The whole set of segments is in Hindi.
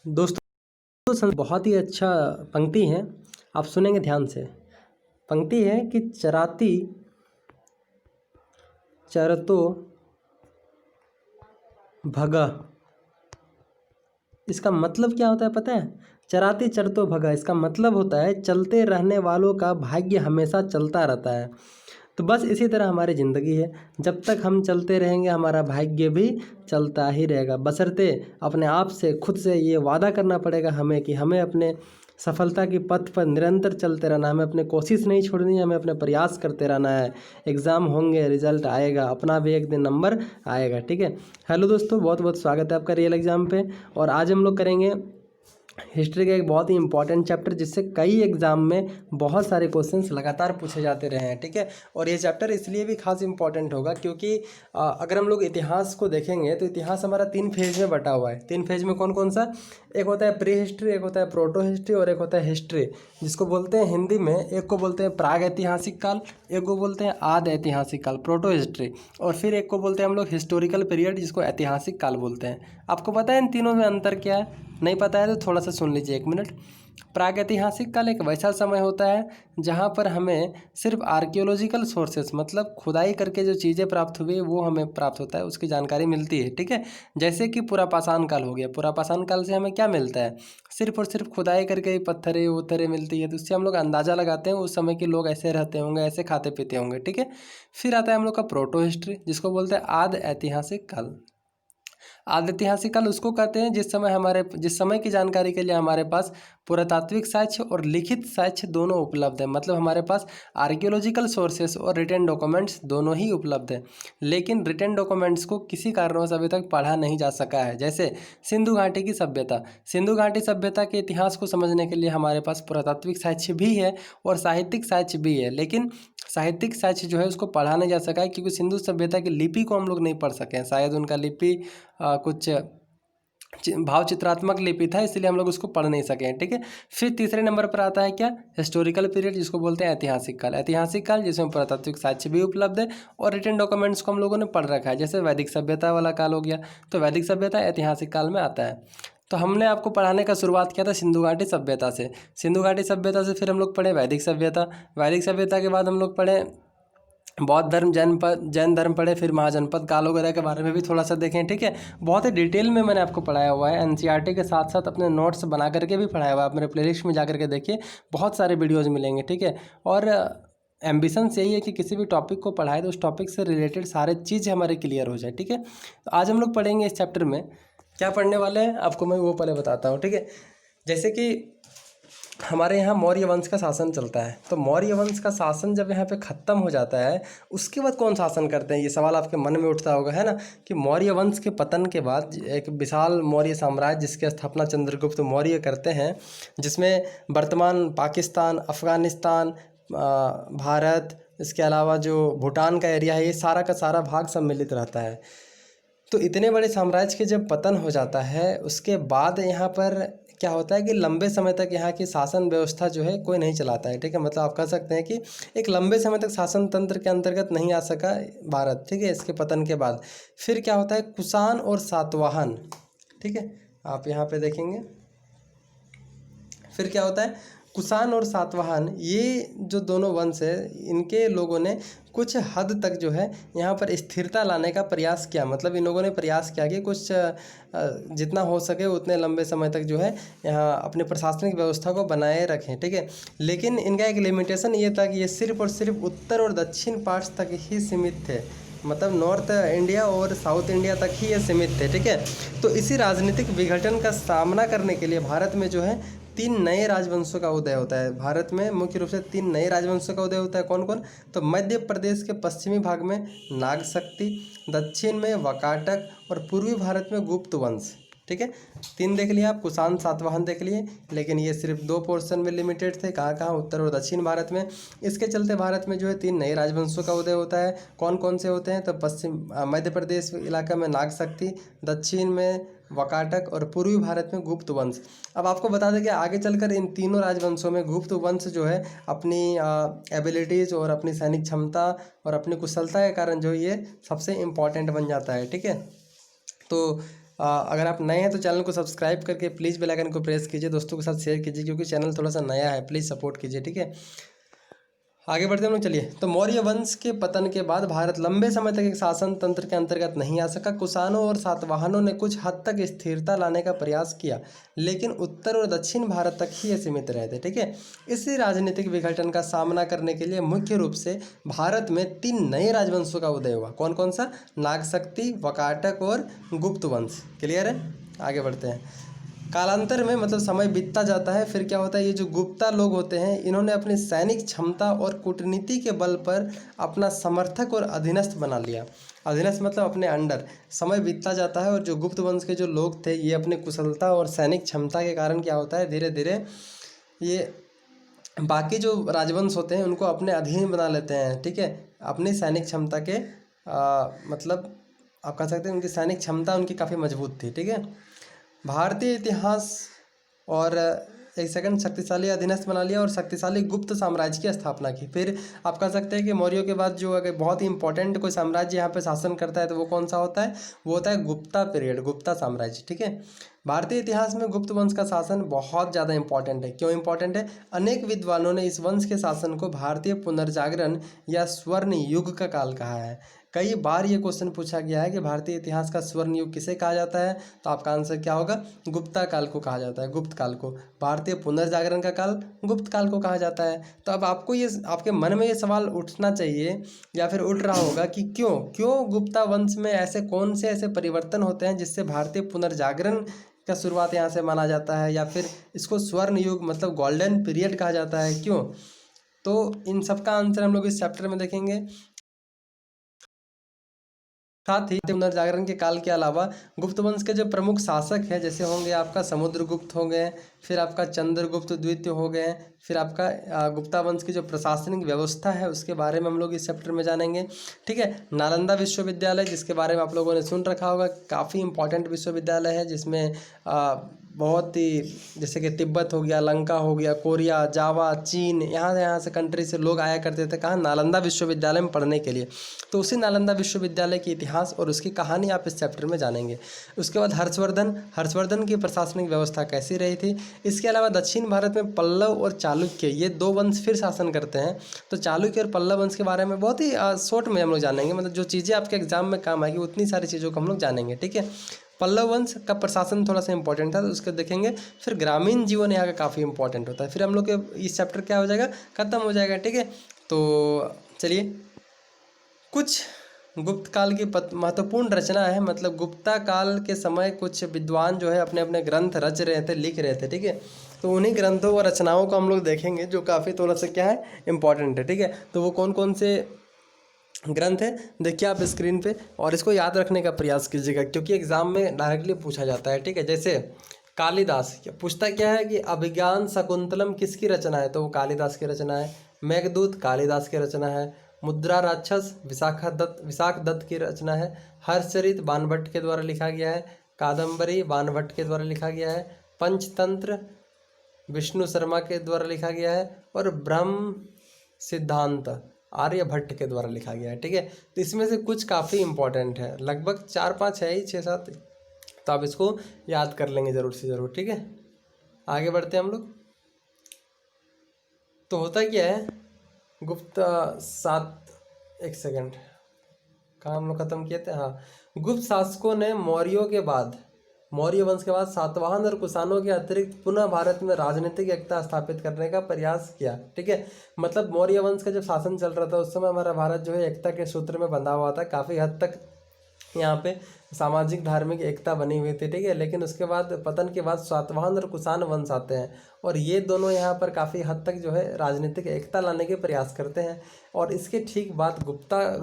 दोस्तों बहुत ही अच्छा पंक्ति है, आप सुनेंगे ध्यान से। पंक्ति है कि चराती चरतो भगा। इसका मतलब क्या होता है पता है? चराती चरतो भगा, इसका मतलब होता है चलते रहने वालों का भाग्य हमेशा चलता रहता है। तो बस इसी तरह हमारी ज़िंदगी है, जब तक हम चलते रहेंगे हमारा भाग्य भी चलता ही रहेगा। बशर्ते अपने आप से खुद से ये वादा करना पड़ेगा हमें कि हमें अपने सफलता की पथ पर निरंतर चलते रहना, हमें अपने कोशिश नहीं छोड़नी है, हमें अपने प्रयास करते रहना है। एग्ज़ाम होंगे, रिजल्ट आएगा, अपना भी एक दिन नंबर आएगा। ठीक है। हेलो दोस्तों, बहुत बहुत स्वागत है आपका रियल एग्ज़ाम पे। और आज हम लोग करेंगे हिस्ट्री का एक बहुत ही इंपॉर्टेंट चैप्टर, जिससे कई एग्जाम में बहुत सारे क्वेश्चंस लगातार पूछे जाते रहे हैं। ठीक है। और ये चैप्टर इसलिए भी खास इंपॉर्टेंट होगा क्योंकि अगर हम लोग इतिहास को देखेंगे तो इतिहास हमारा 3 फेज में बटा हुआ है। 3 फेज में कौन कौन सा? एक होता है प्री हिस्ट्री, एक होता है प्रोटो हिस्ट्री और एक होता है हिस्ट्री, जिसको बोलते हैं हिंदी में, एक को बोलते हैं प्राग ऐतिहासिक काल, एक को बोलते हैं आदि ऐतिहासिक काल प्रोटो हिस्ट्री, और फिर एक को बोलते हैं हम लोग हिस्टोरिकल पीरियड, जिसको ऐतिहासिक काल बोलते हैं। आपको पता है इन तीनों में अंतर क्या है? नहीं पता है तो थोड़ा सा सुन लीजिए 1 मिनट। प्रागैतिहासिक काल एक वैसा समय होता है जहाँ पर हमें सिर्फ आर्कियोलॉजिकल सोर्सेस, मतलब खुदाई करके जो चीज़ें प्राप्त हुई वो हमें प्राप्त होता है, उसकी जानकारी मिलती है। ठीक है। जैसे कि पुरापाषाण काल हो गया, पुरापाषाण काल से हमें क्या मिलता है? सिर्फ और सिर्फ खुदाई करके ही पत्थरें वत्थरें मिलती है, तो उससे हम लोग अंदाज़ा लगाते हैं उस समय के लोग ऐसे रहते होंगे, ऐसे खाते पीते होंगे। ठीक है। फिर आता है हम लोग का प्रोटो हिस्ट्री, जिसको बोलते हैं आदि ऐतिहासिक काल। आद्यतिहासिक काल उसको कहते हैं जिस समय की जानकारी के लिए हमारे पास पुरातात्विक साक्ष्य और लिखित साक्ष्य दोनों उपलब्ध है, मतलब हमारे पास आर्कियोलॉजिकल सोर्सेस और रिटन डॉक्यूमेंट्स दोनों ही उपलब्ध है। लेकिन रिटन डॉक्यूमेंट्स को किसी कारणवश अभी तक पढ़ा नहीं जा सका है। जैसे सिंधु घाटी की सभ्यता, सिंधु घाटी सभ्यता के इतिहास को समझने के लिए हमारे पास पुरातात्विक साक्ष्य भी है और साहित्यिक साक्ष्य भी है, लेकिन साहित्यिक साक्ष्य जो है उसको पढ़ा नहीं जा सका है क्योंकि सिंधु सभ्यता की लिपि को हम लोग नहीं पढ़ सके हैं। शायद उनका लिपि कुछ भाव चित्रात्मक लिपि था, इसलिए हम लोग उसको पढ़ नहीं सके हैं। ठीक है। फिर तीसरे नंबर पर आता है क्या? हिस्टोरिकल पीरियड, जिसको बोलते हैं ऐतिहासिक काल। ऐतिहासिक काल जिसमें पुरातात्विक साक्ष्य भी उपलब्ध है और रिटन डॉक्यूमेंट्स को हम लोगों ने पढ़ रखा है। जैसे वैदिक सभ्यता वाला काल हो गया, तो वैदिक सभ्यता ऐतिहासिक काल में आता है। तो हमने आपको पढ़ाने का शुरुआत किया था सिंधु घाटी सभ्यता से। सिंधु घाटी सभ्यता से फिर हम लोग पढ़े वैदिक सभ्यता। वैदिक सभ्यता के बाद हम लोग पढ़े बौद्ध धर्म, जैन धर्म पढ़े, फिर महाजनपद काल वगैरह के बारे में भी थोड़ा सा देखें। ठीक है। बहुत ही डिटेल में मैंने आपको पढ़ाया हुआ है, एनसीईआरटी के साथ साथ अपने नोट्स बना करके भी पढ़ाया हुआ है। आप मेरे प्लेलिस्ट में जा करके देखिए, बहुत सारे वीडियोज़ मिलेंगे। ठीक है। और एम्बिशंस यही है कि किसी भी टॉपिक को पढ़ाए तो उस टॉपिक से रिलेटेड सारे चीज़ हमारे क्लियर हो जाए। ठीक है। तो आज हम लोग पढ़ेंगे इस चैप्टर में, क्या पढ़ने वाले हैं आपको मैं वो पहले बताता हूँ। ठीक है। जैसे कि हमारे यहाँ मौर्य वंश का शासन चलता है, तो मौर्य वंश का शासन जब यहाँ पे ख़त्म हो जाता है, उसके बाद कौन शासन करते हैं? ये सवाल आपके मन में उठता होगा, है ना, कि मौर्य वंश के पतन के बाद एक विशाल मौर्य साम्राज्य जिसकी स्थापना चंद्रगुप्त मौर्य करते हैं, जिसमें वर्तमान पाकिस्तान, अफ़गानिस्तान, भारत, इसके अलावा जो भूटान का एरिया है, ये सारा का सारा भाग सम्मिलित रहता है। तो इतने बड़े साम्राज्य के जब पतन हो जाता है, उसके बाद यहाँ पर क्या होता है कि लंबे समय तक यहाँ की शासन व्यवस्था जो है कोई नहीं चलाता है। ठीक है। मतलब आप कह सकते हैं कि एक लंबे समय तक शासन तंत्र के अंतर्गत नहीं आ सका भारत। ठीक है। इसके पतन के बाद फिर क्या होता है? कुषाण और सातवाहन। ठीक है। आप यहाँ पे देखेंगे फिर क्या होता है? कुषाण और सातवाहन, ये जो दोनों वंश है, इनके लोगों ने कुछ हद तक जो है यहाँ पर स्थिरता लाने का प्रयास किया। मतलब इन लोगों ने प्रयास किया कि कुछ जितना हो सके उतने लंबे समय तक जो है यहाँ अपने प्रशासनिक व्यवस्था को बनाए रखें। ठीक है। लेकिन इनका एक लिमिटेशन ये था कि ये सिर्फ और सिर्फ उत्तर और दक्षिण पार्ट्स तक ही सीमित थे, मतलब नॉर्थ इंडिया और साउथ इंडिया तक ही ये सीमित थे। ठीक है। तो इसी राजनीतिक विघटन का सामना करने के लिए भारत में जो है 3 नए राजवंशों का उदय होता है। भारत में मुख्य रूप से 3 नए राजवंशों का उदय होता है। कौन कौन? तो मध्य प्रदेश के पश्चिमी भाग में नागशक्ति, दक्षिण में वाकाटक और पूर्वी भारत में गुप्त वंश। ठीक है। 3 देख लिया आप, कुषाण सातवाहन देख लिए, लेकिन ये सिर्फ 2 पोर्शन में लिमिटेड थे। कहाँ कहाँ? उत्तर और दक्षिण भारत में। इसके चलते भारत में जो है 3 नए राजवंशों का उदय होता है। कौन कौन से होते हैं? तो मध्य प्रदेश इलाका में नागशक्ति, दक्षिण में वाकाटक और पूर्वी भारत में गुप्त वंश। अब आपको बता दें कि आगे चलकर इन तीनों राजवंशों में गुप्त वंश जो है अपनी एबिलिटीज़ और अपनी सैनिक क्षमता और अपनी कुशलता के कारण जो ये सबसे इम्पॉर्टेंट बन जाता है। ठीक है। तो अगर आप नए हैं तो चैनल को सब्सक्राइब करके प्लीज़ बेल आइकन को प्रेस कीजिए, दोस्तों के साथ शेयर कीजिए, क्योंकि चैनल थोड़ा सा नया है, प्लीज़ सपोर्ट कीजिए, ठीक है। आगे बढ़ते हम लोग, चलिए। तो मौर्य वंश के पतन के बाद भारत लंबे समय तक एक शासन तंत्र के अंतर्गत नहीं आ सका। कुषाणों और सातवाहनों ने कुछ हद तक स्थिरता लाने का प्रयास किया, लेकिन उत्तर और दक्षिण भारत तक ही ये सीमित रहे थे, ठीक है। इसी राजनीतिक विघटन का सामना करने के लिए मुख्य रूप से भारत में 3 नए राजवंशों का उदय हुआ। कौन कौन सा? नागशक्ति, वकाटक और गुप्त वंश। क्लियर है? आगे बढ़ते हैं। कालांतर में, मतलब समय बीतता जाता है, फिर क्या होता है, ये जो गुप्ता लोग होते हैं इन्होंने अपनी सैनिक क्षमता और कूटनीति के बल पर अपना समर्थक और अधीनस्थ बना लिया। अधीनस्थ मतलब अपने अंडर। समय बीतता जाता है और जो गुप्त वंश के जो लोग थे ये अपने कुशलता और सैनिक क्षमता के कारण क्या होता है, धीरे धीरे ये बाकी जो राजवंश होते हैं उनको अपने अधीन बना लेते हैं, ठीक है। अपनी सैनिक क्षमता के मतलब आप कह सकते हैं उनकी सैनिक क्षमता उनकी काफ़ी मजबूत थी, ठीक है। भारतीय इतिहास और एक सेकंड, शक्तिशाली अधीनस्थ बना लिया और शक्तिशाली गुप्त साम्राज्य की स्थापना की। फिर आप कह सकते हैं कि मौर्यों के बाद जो अगर बहुत ही इंपॉर्टेंट कोई साम्राज्य यहाँ पे शासन करता है तो वो कौन सा होता है? वो होता है गुप्ता पीरियड, गुप्ता साम्राज्य, ठीक है। भारतीय इतिहास में गुप्त वंश का शासन बहुत ज़्यादा इंपॉर्टेंट है। क्यों इंपॉर्टेंट है? अनेक विद्वानों ने इस वंश के शासन को भारतीय पुनर्जागरण या स्वर्ण युग का काल कहा है। कई बार ये क्वेश्चन पूछा गया है कि भारतीय इतिहास का स्वर्ण युग किसे कहा जाता है, तो आपका आंसर क्या होगा? गुप्ता काल को कहा जाता है, गुप्त काल को। भारतीय पुनर्जागरण का काल गुप्त काल को कहा जाता है। तो अब आपको ये, आपके मन में ये सवाल उठना चाहिए या फिर उठ रहा होगा कि क्यों क्यों गुप्ता वंश में ऐसे कौन से ऐसे परिवर्तन होते हैं जिससे भारतीय पुनर्जागरण का शुरुआत यहाँ से माना जाता है, या फिर इसको स्वर्ण युग मतलब गोल्डन पीरियड कहा जाता है, क्यों? तो इन सब का आंसर हम लोग इस चैप्टर में देखेंगे। साथ ही पुनर्जागरण के काल के अलावा गुप्त वंश के जो प्रमुख शासक हैं, जैसे होंगे आपका समुद्रगुप्त हो गए, फिर आपका चंद्रगुप्त द्वितीय हो गए, फिर आपका गुप्ता वंश की जो प्रशासनिक व्यवस्था है उसके बारे में हम लोग इस चैप्टर में जानेंगे, ठीक है। नालंदा विश्वविद्यालय, जिसके बारे में आप लोगों ने सुन रखा होगा, काफ़ी इंपॉर्टेंट विश्वविद्यालय है, जिसमें बहुत ही, जैसे कि तिब्बत हो गया, लंका हो गया, कोरिया, जावा, चीन, यहाँ से कंट्री से लोग आया करते थे कहाँ? नालंदा विश्वविद्यालय में पढ़ने के लिए। तो उसी नालंदा विश्वविद्यालय की इतिहास और उसकी कहानी आप इस चैप्टर में जानेंगे। उसके बाद हर्षवर्धन की प्रशासनिक व्यवस्था कैसी रही थी। इसके अलावा दक्षिण भारत में पल्लव और चालुक्य, ये 2 वंश फिर शासन करते हैं। तो चालुक्य और पल्लव वंश के बारे में बहुत ही शॉर्ट में हम लोग जानेंगे, मतलब जो चीज़ें आपके एग्जाम में काम आएगी उतनी सारी चीज़ों को हम लोग जानेंगे, ठीक है। पल्लव वंश का प्रशासन थोड़ा सा इंपॉर्टेंट था तो उसको देखेंगे। फिर ग्रामीण जीवन यहाँ का काफ़ी इंपॉर्टेंट होता है। फिर हम लोग के इस चैप्टर क्या हो जाएगा, खत्म हो जाएगा, ठीक है। तो चलिए, कुछ गुप्त काल की महत्वपूर्ण रचना है, मतलब गुप्ता काल के समय कुछ विद्वान जो है अपने अपने ग्रंथ रच रहे थे, लिख रहे थे, ठीक है। तो उन्हीं ग्रंथों और रचनाओं को हम लोग देखेंगे जो काफ़ी थोड़ा सा क्या है, इंपॉर्टेंट है, ठीक है। तो वो कौन कौन से ग्रंथ है देखिए आप स्क्रीन पे, और इसको याद रखने का प्रयास कीजिएगा क्योंकि एग्जाम में डायरेक्टली पूछा जाता है, ठीक है। जैसे कालिदास पूछता क्या है कि अभिज्ञान शकुंतलम किसकी रचना है, तो वो कालिदास की रचना है। मेघदूत कालिदास की रचना है। मुद्रा राक्षस विशाख दत्त की रचना है। हर्षचरित बाणभट्ट के द्वारा लिखा गया है। कादम्बरी बाणभट्ट के द्वारा लिखा गया है। पंचतंत्र विष्णु शर्मा के द्वारा लिखा गया है। और ब्रह्म सिद्धांत आर्यभट्ट के द्वारा लिखा गया है, ठीक है। तो इसमें से कुछ काफ़ी इंपॉर्टेंट है, लगभग 4-5 है ही, 6-7, तो आप इसको याद कर लेंगे ज़रूर से ज़रूर, ठीक है। आगे बढ़ते हैं हम लोग। तो होता क्या है, एक सेकंड, कहाँ हम लोग ख़त्म किए थे, हाँ। गुप्त शासकों ने मौर्य वंश के बाद सातवाहन और कुषाणों के अतिरिक्त पुनः भारत में राजनीतिक एकता स्थापित करने का प्रयास किया, ठीक है। मतलब मौर्य वंश का जब शासन चल रहा था उस समय हमारा भारत जो है एकता के सूत्र में बंधा हुआ था, काफ़ी हद तक यहाँ पे सामाजिक धार्मिक एकता बनी हुई थी, ठीक है। लेकिन उसके बाद पतन के बाद सातवाहन और कुषाण वंश आते हैं और ये दोनों यहाँ पर काफ़ी हद तक जो है राजनीतिक एकता लाने के प्रयास करते हैं। और इसके ठीक बाद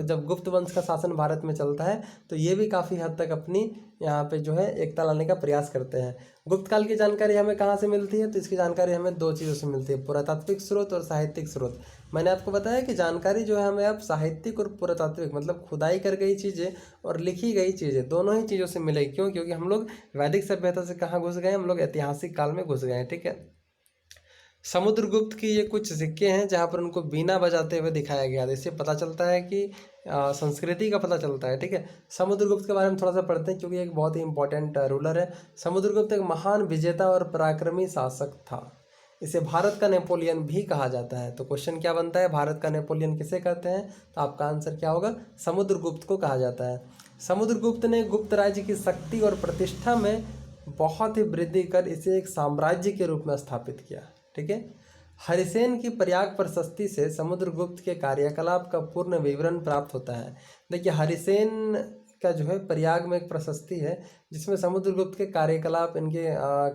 जब गुप्त वंश का शासन भारत में चलता है तो ये भी काफ़ी हद तक अपनी यहाँ पे जो है एकता लाने का प्रयास करते हैं। गुप्त काल की जानकारी हमें कहाँ से मिलती है, तो इसकी जानकारी हमें 2 चीज़ों से मिलती है, पुरातात्विक स्रोत और साहित्यिक स्रोत। मैंने आपको बताया कि जानकारी जो है हमें अब साहित्यिक और पुरातात्विक मतलब खुदाई कर गई चीज़ें और लिखी गई चीज़ें दोनों ही चीज़ों से मिलेगी। क्यों? क्योंकि हम लोग वैदिक सभ्यता से कहाँ घुस गए, हम लोग ऐतिहासिक काल में घुस गए हैं, ठीक है। समुद्रगुप्त की ये कुछ सिक्के हैं जहाँ पर उनको बीना बजाते हुए दिखाया गया था। इससे पता चलता है कि संस्कृति का पता चलता है। ठीक है, समुद्रगुप्त के बारे में थोड़ा सा पढ़ते हैं क्योंकि एक बहुत ही इंपॉर्टेंट रूलर है। समुद्रगुप्त एक महान विजेता और पराक्रमी शासक था। इसे भारत का नेपोलियन भी कहा जाता है। तो क्वेश्चन क्या बनता है, भारत का नेपोलियन किसे कहते हैं? तो आपका आंसर क्या होगा, समुद्रगुप्त को कहा जाता है। समुद्रगुप्त ने गुप्त राज्य की शक्ति और प्रतिष्ठा में बहुत ही वृद्धि कर इसे एक साम्राज्य के रूप में स्थापित किया। ठीक है, हरिसेन की प्रयाग प्रशस्ति से समुद्रगुप्त के कार्यकलाप का पूर्ण विवरण प्राप्त होता है। देखिए, हरिसेन का जो है प्रयाग में एक प्रशस्ति है जिसमें समुद्रगुप्त के कार्यकलाप, इनके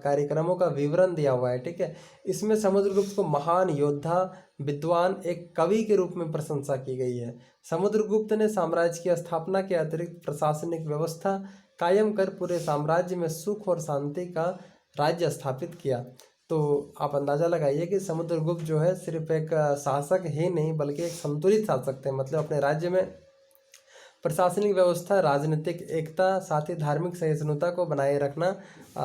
कार्यक्रमों का विवरण दिया हुआ है। ठीक है, इसमें समुद्रगुप्त को महान योद्धा, विद्वान, एक कवि के रूप में प्रशंसा की गई है। समुद्रगुप्त ने साम्राज्य की स्थापना के अतिरिक्त प्रशासनिक व्यवस्था कायम कर पूरे साम्राज्य में सुख और शांति का राज्य स्थापित किया। तो आप अंदाज़ा लगाइए कि समुद्रगुप्त जो है सिर्फ एक शासक ही नहीं बल्कि एक संतुलित शासक थे। मतलब अपने राज्य में प्रशासनिक व्यवस्था, राजनीतिक एकता, साथ ही धार्मिक सहिष्णुता को बनाए रखना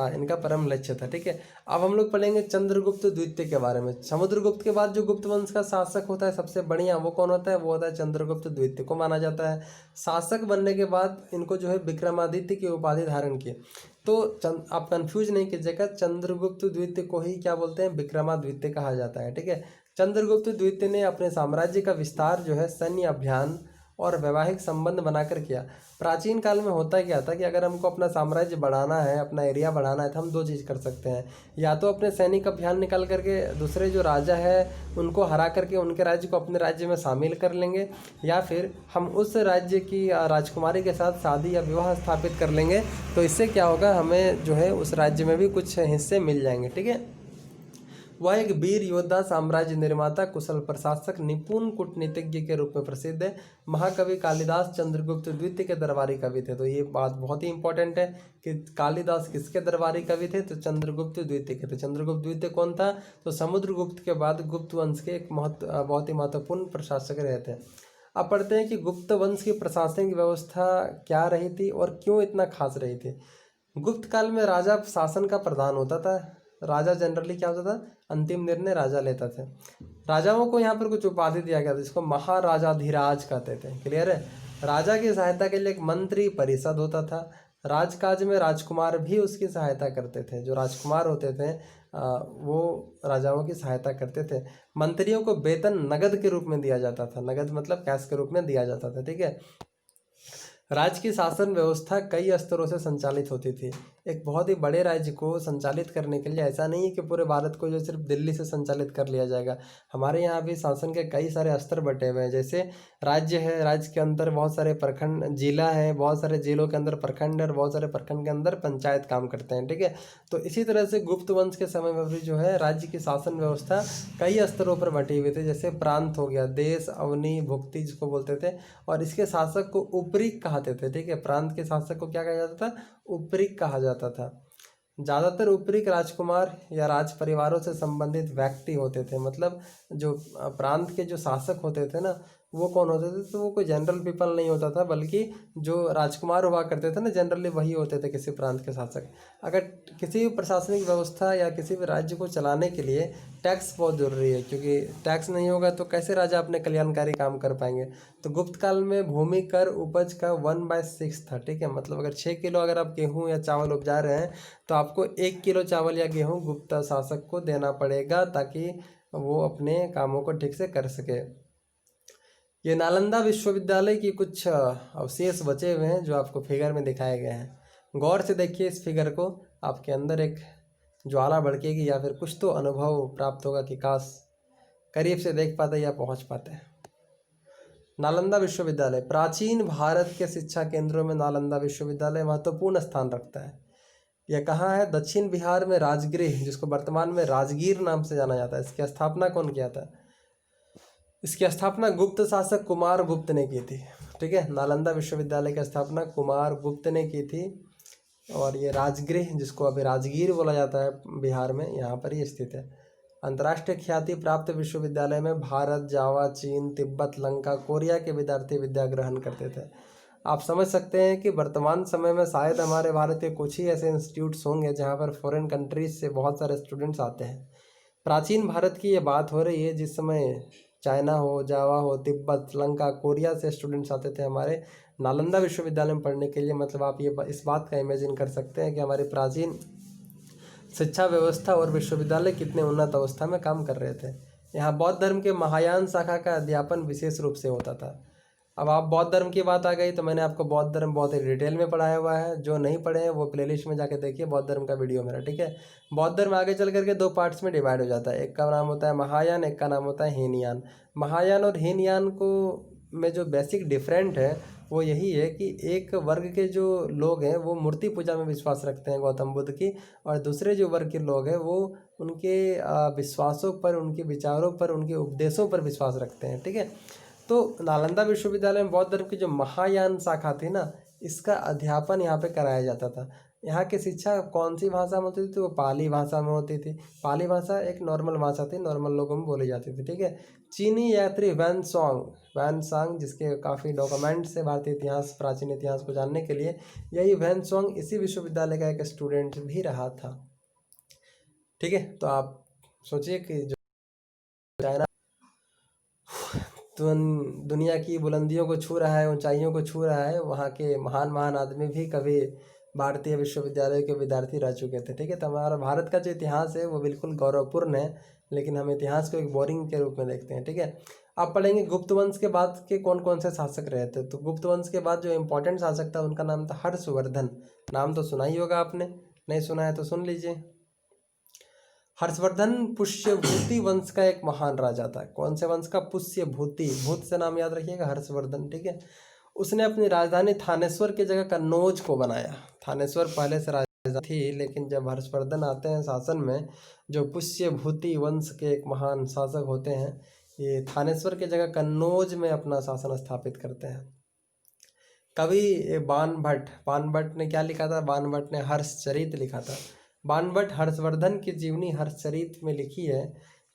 इनका परम लक्ष्य था। ठीक है, अब हम लोग पढ़ेंगे चंद्रगुप्त द्वितीय के बारे में। समुद्रगुप्त के बाद जो गुप्त वंश का शासक होता है सबसे बढ़िया, वो कौन होता है? वो होता है चंद्रगुप्त द्वितीय को माना जाता है। शासक बनने के बाद इनको जो है विक्रमादित्य की उपाधि धारण की। तो आप कंफ्यूज नहीं कीजिएगा, चंद्रगुप्त द्वितीय को ही क्या बोलते हैं? विक्रमादित्य कहा जाता है। ठीक है, चंद्रगुप्त द्वितीय ने अपने साम्राज्य का विस्तार जो है सैन्य अभियान और वैवाहिक संबंध बनाकर किया। प्राचीन काल में होता क्या था कि अगर हमको अपना साम्राज्य बढ़ाना है, अपना एरिया बढ़ाना है, तो हम दो चीज़ कर सकते हैं। या तो अपने सैनिक अभियान निकाल करके दूसरे जो राजा है उनको हरा करके उनके राज्य को अपने राज्य में शामिल कर लेंगे, या फिर हम उस राज्य की राजकुमारी के साथ शादी या विवाह स्थापित कर लेंगे। तो इससे क्या होगा, हमें जो है उस राज्य में भी कुछ हिस्से मिल जाएंगे। ठीक है, वह एक वीर योद्धा, साम्राज्य निर्माता, कुशल प्रशासक, निपुण कूटनीतिज्ञ के रूप में प्रसिद्ध है। महाकवि कालिदास चंद्रगुप्त द्वितीय के दरबारी कवि थे। तो ये बात बहुत ही इंपॉर्टेंट है कि कालिदास किसके दरबारी कवि थे? तो चंद्रगुप्त द्वितीय के थे। चंद्रगुप्त द्वितीय कौन था? तो समुद्रगुप्त के बाद गुप्त वंश के एक बहुत ही महत्वपूर्ण प्रशासक रहे थे। अब पढ़ते हैं कि गुप्त वंश की प्रशासनिक व्यवस्था क्या रही थी और क्यों इतना खास रही थी। गुप्त काल में राजा शासन का प्रधान होता था। राजा जनरली क्या होता था? अंतिम निर्णय राजा लेता था। राजाओं को यहाँ पर कुछ उपाधि दिया गया था जिसको महाराजाधिराज कहते थे। क्लियर है? राजा की सहायता के लिए एक मंत्री परिषद होता था। राजकाज में राजकुमार भी उसकी सहायता करते थे। जो राजकुमार होते थे वो राजाओं की सहायता करते थे। मंत्रियों को वेतन नगद के रूप में दिया जाता था। नगद मतलब कैश के रूप में दिया जाता था। ठीक है, राज्य की शासन व्यवस्था कई स्तरों से संचालित होती थी। एक बहुत ही बड़े राज्य को संचालित करने के लिए ऐसा नहीं है कि पूरे भारत को जो सिर्फ दिल्ली से संचालित कर लिया जाएगा। हमारे यहाँ भी शासन के कई सारे स्तर बटे हुए हैं। जैसे राज्य है, राज्य के अंदर बहुत सारे प्रखंड, जिला है, बहुत सारे जिलों के अंदर प्रखंड, और बहुत सारे प्रखंड के अंदर पंचायत काम करते हैं। ठीक है, तो इसी तरह से गुप्त वंश के समय में भी जो है राज्य की शासन व्यवस्था कई स्तरों पर बटी हुई थी। जैसे प्रांत हो गया, देश, अवनी, भुक्ति जिसको बोलते थे, और इसके शासक को उपरीक कहते थे। ठीक है, प्रांत के शासक को क्या कहा जाता था? उपरीक कहा जाता था। ज़्यादातर उपरीक राजकुमार या राज परिवारों से संबंधित व्यक्ति होते थे। मतलब जो प्रांत के जो शासक होते थे ना, वो कौन होते थे? तो वो कोई जनरल पीपल नहीं होता था, बल्कि जो राजकुमार हुआ करते थे ना, जनरली वही होते थे किसी प्रांत के शासक। अगर किसी भी प्रशासनिक व्यवस्था या किसी भी राज्य को चलाने के लिए टैक्स बहुत ज़रूरी है, क्योंकि टैक्स नहीं होगा तो कैसे राजा अपने कल्याणकारी काम कर पाएंगे। तो गुप्त काल में भूमि कर उपज का 1/6 था। ठीक है, मतलब अगर 6 किलो अगर आप गेहूँ या चावल उपजा रहे हैं तो आपको 1 किलो चावल या गेहूँ गुप्त शासक को देना पड़ेगा, ताकि वो अपने कामों को ठीक से कर सके। ये नालंदा विश्वविद्यालय की कुछ अवशेष बचे हुए हैं जो आपको फिगर में दिखाए गए हैं। गौर से देखिए इस फिगर को, आपके अंदर एक ज्वाला भड़केगी या फिर कुछ तो अनुभव प्राप्त होगा कि काश करीब से देख पाते या पहुंच पाते। नालंदा विश्वविद्यालय प्राचीन भारत के शिक्षा केंद्रों में नालंदा विश्वविद्यालय महत्वपूर्ण स्थान रखता है। यह कहाँ है? दक्षिण बिहार में राजगृह, जिसको वर्तमान में राजगीर नाम से जाना जाता है। इसकी स्थापना कौन किया था? इसकी स्थापना गुप्त शासक कुमार गुप्त ने की थी। ठीक है, नालंदा विश्वविद्यालय की स्थापना कुमार गुप्त ने की थी। और ये राजगृह, जिसको अभी राजगीर बोला जाता है बिहार में, यहाँ पर ही स्थित है। अंतर्राष्ट्रीय ख्याति प्राप्त विश्वविद्यालय में भारत, जावा, चीन, तिब्बत, लंका, कोरिया के विद्यार्थी विद्या ग्रहण करते थे। आप समझ सकते हैं कि वर्तमान समय में शायद हमारे भारत के कुछ ही ऐसे इंस्टीट्यूट्स होंगे जहाँ पर फॉरेन कंट्रीज से बहुत सारे स्टूडेंट्स आते हैं। प्राचीन भारत की ये बात हो रही है जिस समय चाइना हो, जावा हो, तिब्बत, श्रीलंका, कोरिया से स्टूडेंट्स आते थे हमारे नालंदा विश्वविद्यालय में पढ़ने के लिए। मतलब आप ये इस बात का इमेजिन कर सकते हैं कि हमारी प्राचीन शिक्षा व्यवस्था और विश्वविद्यालय कितने उन्नत अवस्था में काम कर रहे थे। यहाँ बौद्ध धर्म के महायान शाखा का अध्यापन विशेष रूप से होता था। अब आप बौद्ध धर्म की बात आ गई तो मैंने आपको बौद्ध धर्म बहुत ही डिटेल में पढ़ाया हुआ है। जो नहीं पढ़े हैं वो प्लेलिस्ट में जाके देखिए, बौद्ध धर्म का वीडियो मेरा, ठीक है। बौद्ध धर्म आगे चल करके दो पार्ट्स में डिवाइड हो जाता है। एक का नाम होता है महायान, एक का नाम होता है हीनयान। महायान और हीनयान को में जो बेसिक डिफरेंट है वो यही है कि एक वर्ग के जो लोग हैं वो मूर्ति पूजा में विश्वास रखते हैं गौतम बुद्ध की, और दूसरे जो वर्ग के लोग हैं वो उनके विश्वासों पर, उनके विचारों पर, उनके उपदेशों पर विश्वास रखते हैं, ठीक है। तो नालंदा विश्वविद्यालय में बौद्ध धर्म की जो महायान शाखा थी ना, इसका अध्यापन यहाँ पे कराया जाता था। यहाँ की शिक्षा कौन सी भाषा में होती थी? वो पाली भाषा में होती थी। पाली भाषा एक नॉर्मल भाषा थी, नॉर्मल लोगों में बोली जाती थी, ठीक है। चीनी यात्री वैन सांग जिसके काफ़ी डॉक्यूमेंट्स है भारतीय इतिहास, प्राचीन इतिहास को जानने के लिए, यही वैन इसी विश्वविद्यालय का एक स्टूडेंट भी रहा था, ठीक है। तो आप सोचिए कि जो चाइना दुनिया की बुलंदियों को छू रहा है, ऊंचाइयों को छू रहा है, वहाँ के महान महान आदमी भी कभी भारतीय विश्वविद्यालय के विद्यार्थी रह चुके थे, ठीक है। तो हमारा भारत का जो इतिहास है वो बिल्कुल गौरवपूर्ण है, लेकिन हम इतिहास को एक बोरिंग के रूप में देखते हैं, ठीक है। आप पढ़ेंगे गुप्त वंश के बाद के कौन कौन से शासक रहे थे। तो गुप्त वंश के बाद जो इम्पोर्टेंट शासक था उनका नाम था हर्षवर्धन। नाम तो सुना ही होगा आपने, नहीं सुना है तो सुन लीजिए। हर्षवर्धन पुष्यभूति वंश का एक महान राजा था। कौन से वंश का? पुष्यभूति, भूत से नाम याद रखिएगा, हर्षवर्धन, ठीक है। उसने अपनी राजधानी थानेश्वर की जगह कन्नौज को बनाया। थानेश्वर पहले से राजधानी थी, लेकिन जब हर्षवर्धन आते हैं शासन में, जो पुष्यभूति वंश के एक महान शासक होते हैं, ये थानेश्वर की जगह कन्नौज में अपना शासन स्थापित करते हैं। कवि बाणभट्ट ने क्या लिखा था? बाणभट्ट ने हर्षचरित लिखा था। बाणभट्ट हर्षवर्धन की जीवनी हर्षचरित में लिखी है।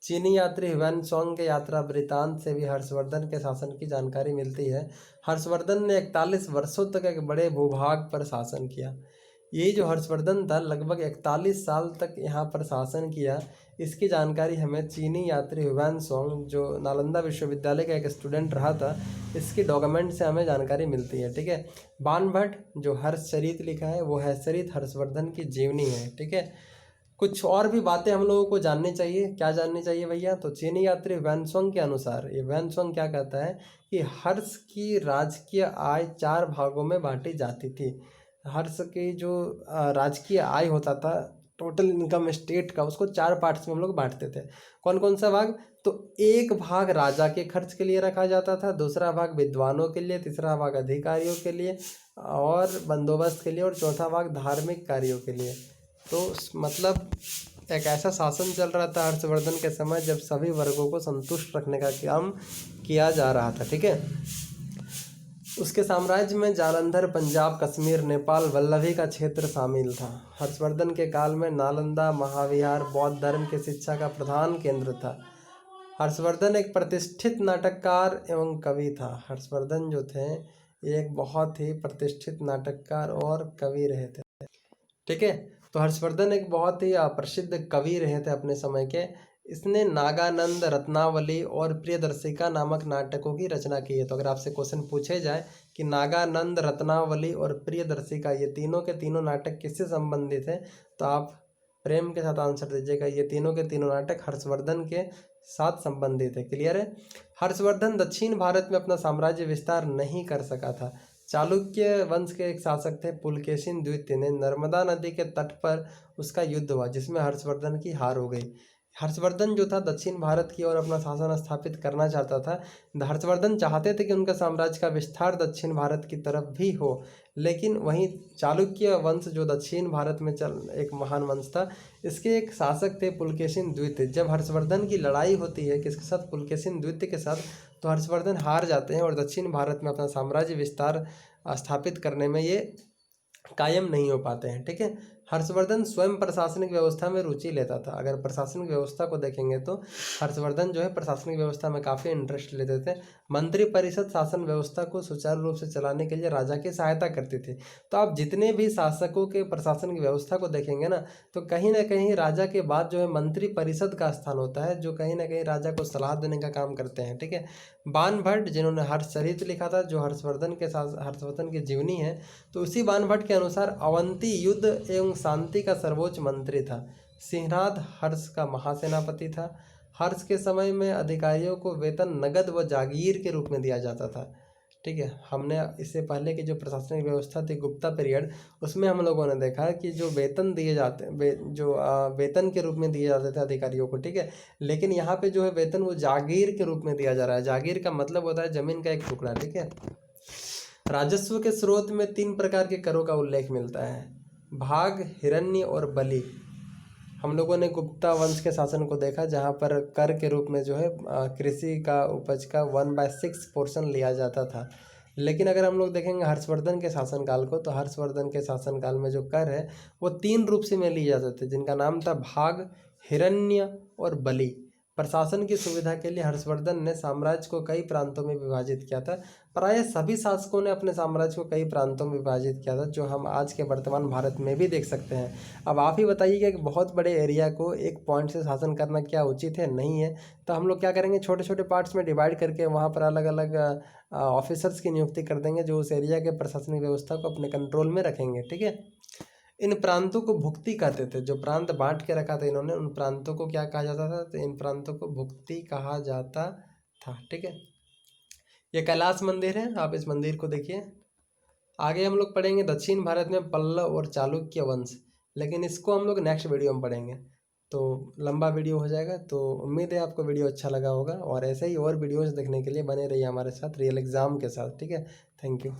चीनी यात्री ह्वेनसांग के यात्रा वृत्तांत से भी हर्षवर्धन के शासन की जानकारी मिलती है। हर्षवर्धन ने 41 वर्षों तक एक बड़े भूभाग पर शासन किया। यही जो हर्षवर्धन था लगभग 41 साल तक यहाँ पर शासन किया। इसकी जानकारी हमें चीनी यात्री ह्वेनसांग, जो नालंदा विश्वविद्यालय का एक स्टूडेंट रहा था, इसकी डॉक्यूमेंट से हमें जानकारी मिलती है, ठीक है। बाणभट्ट जो हर्षचरित लिखा है वो हर्षचरित हर्षवर्धन की जीवनी है, ठीक है। कुछ और भी बातें हम लोगों को जाननी चाहिए। क्या जाननी चाहिए भैया? तो चीनी यात्री ह्वेनसांग के अनुसार, ये ह्वेनसांग क्या कहता है कि हर्ष की राजकीय आय 4 भागों में बांटी जाती थी। हर्ष की जो राजकीय आय होता था, टोटल इनकम स्टेट का, उसको 4 पार्ट्स में हम लोग बांटते थे। कौन कौन सा भाग? तो एक भाग राजा के खर्च के लिए रखा जाता था, दूसरा भाग विद्वानों के लिए, तीसरा भाग अधिकारियों के लिए और बंदोबस्त के लिए, और चौथा भाग धार्मिक कार्यों के लिए। तो मतलब एक ऐसा शासन चल रहा था हर्षवर्धन के समय जब सभी वर्गों को संतुष्ट रखने का काम किया जा रहा था, ठीक है। उसके साम्राज्य में जालंधर, पंजाब, कश्मीर, नेपाल, वल्लभी का क्षेत्र शामिल था। हर्षवर्धन के काल में नालंदा महाविहार बौद्ध धर्म की शिक्षा का प्रधान केंद्र था। हर्षवर्धन एक प्रतिष्ठित नाटककार एवं कवि था। हर्षवर्धन जो थे ये एक बहुत ही प्रतिष्ठित नाटककार और कवि रहे थे, ठीक है। तो हर्षवर्धन एक बहुत ही प्रसिद्ध कवि रहे थे अपने समय के। इसने नागानंद, रत्नावली और प्रियदर्शिका नामक नाटकों की रचना की है। तो अगर आपसे क्वेश्चन पूछे जाए कि नागानंद, रत्नावली और प्रियदर्शिका ये तीनों के तीनों नाटक किससे संबंधित हैं, तो आप प्रेम के साथ आंसर दीजिएगा। ये तीनों के तीनों नाटक हर्षवर्धन के साथ संबंधित है। क्लियर है? हर्षवर्धन दक्षिण भारत में अपना साम्राज्य विस्तार नहीं कर सका था। चालुक्य वंश के एक शासक थे पुलकेशिन द्वितीय ने नर्मदा नदी के तट पर उसका युद्ध हुआ, जिसमें हर्षवर्धन की हार हो गई। हर्षवर्धन जो था दक्षिण भारत की ओर अपना शासन स्थापित करना चाहता था। हर्षवर्धन चाहते थे कि उनका साम्राज्य का विस्तार दक्षिण भारत की तरफ भी हो, लेकिन वहीं चालुक्य वंश जो दक्षिण भारत में एक महान वंश था, इसके एक शासक थे पुलकेशिन द्वितीय। जब हर्षवर्धन की लड़ाई होती है किसके साथ? पुलकेशिन द्वितीय के साथ, तो हर्षवर्धन हार जाते हैं और दक्षिण भारत में अपना साम्राज्य विस्तार स्थापित करने में ये कायम नहीं हो पाते हैं, ठीक है। हर्षवर्धन स्वयं प्रशासनिक व्यवस्था में रुचि लेता था। अगर प्रशासनिक व्यवस्था को देखेंगे तो हर्षवर्धन जो है प्रशासनिक व्यवस्था में काफ़ी इंटरेस्ट लेते थे। मंत्रिपरिषद शासन व्यवस्था को सुचारू रूप से चलाने के लिए राजा की सहायता करती थी। तो आप जितने भी शासकों के प्रशासनिक व्यवस्था को देखेंगे ना, तो कहीं ना कहीं राजा के बाद जो है मंत्रिपरिषद का स्थान होता है, जो कहीं ना कहीं राजा को सलाह देने का काम करते हैं। ठीक है। बाण भट्ट जिन्होंने हर्षचरित लिखा था, जो हर्षवर्धन के साथ हर्षवर्धन की जीवनी है, तो उसी बाण भट्ट के अनुसार अवंती युद्ध एवं शांति का सर्वोच्च मंत्री था। सिंहनाद हर्ष का महासेनापति था। हर्ष के समय में अधिकारियों को वेतन नगद व जागीर के रूप में दिया जाता था। ठीक है। हमने इससे पहले की जो प्रशासनिक व्यवस्था थी गुप्ता पीरियड, उसमें हम लोगों ने देखा कि जो वेतन दिए जाते वेतन के रूप में दिए जाते थे अधिकारियों को। ठीक है। लेकिन यहाँ पे जो है वेतन वो जागीर के रूप में दिया जा रहा है। जागीर का मतलब होता है जमीन का एक टुकड़ा। ठीक है। राजस्व के स्रोत में 3 प्रकार के करों का उल्लेख मिलता है, भाग, हिरण्य और बलि। हम लोगों ने गुप्ता वंश के शासन को देखा, जहाँ पर कर के रूप में जो है कृषि का उपज का 1/6 पोर्शन लिया जाता था। लेकिन अगर हम लोग देखेंगे हर्षवर्धन के शासनकाल को, तो हर्षवर्धन के शासनकाल में जो कर है वो 3 रूप से में लिए जाते थे, जिनका नाम था भाग, हिरण्य और बलि। प्रशासन की सुविधा के लिए हर्षवर्धन ने साम्राज्य को कई प्रांतों में विभाजित किया था। प्रायः सभी शासकों ने अपने साम्राज्य को कई प्रांतों में विभाजित किया था, जो हम आज के वर्तमान भारत में भी देख सकते हैं। अब आप ही बताइए कि एक बहुत बड़े एरिया को एक पॉइंट से शासन करना क्या उचित है? नहीं है। तो हम लोग क्या करेंगे, छोटे छोटे पार्ट्स में डिवाइड करके वहाँ पर अलग अलग ऑफिसर्स की नियुक्ति कर देंगे, जो उस एरिया के प्रशासनिक व्यवस्था को अपने कंट्रोल में रखेंगे। ठीक है। इन प्रांतों को भुक्ति कहते थे। जो प्रांत बांट के रखा था इन्होंने, उन प्रांतों को क्या कहा जाता था? तो इन प्रांतों को भुक्ति कहा जाता था। ठीक है। ये कैलाश मंदिर है, आप इस मंदिर को देखिए। आगे हम लोग पढ़ेंगे दक्षिण भारत में पल्लव और चालुक्य वंश, लेकिन इसको हम लोग नेक्स्ट वीडियो में पढ़ेंगे, तो लंबा वीडियो हो जाएगा। तो उम्मीद है आपको वीडियो अच्छा लगा होगा, और ऐसे ही और वीडियोस देखने के लिए बने रहिए हमारे साथ रियल एग्ज़ाम के साथ। ठीक है। Thank you.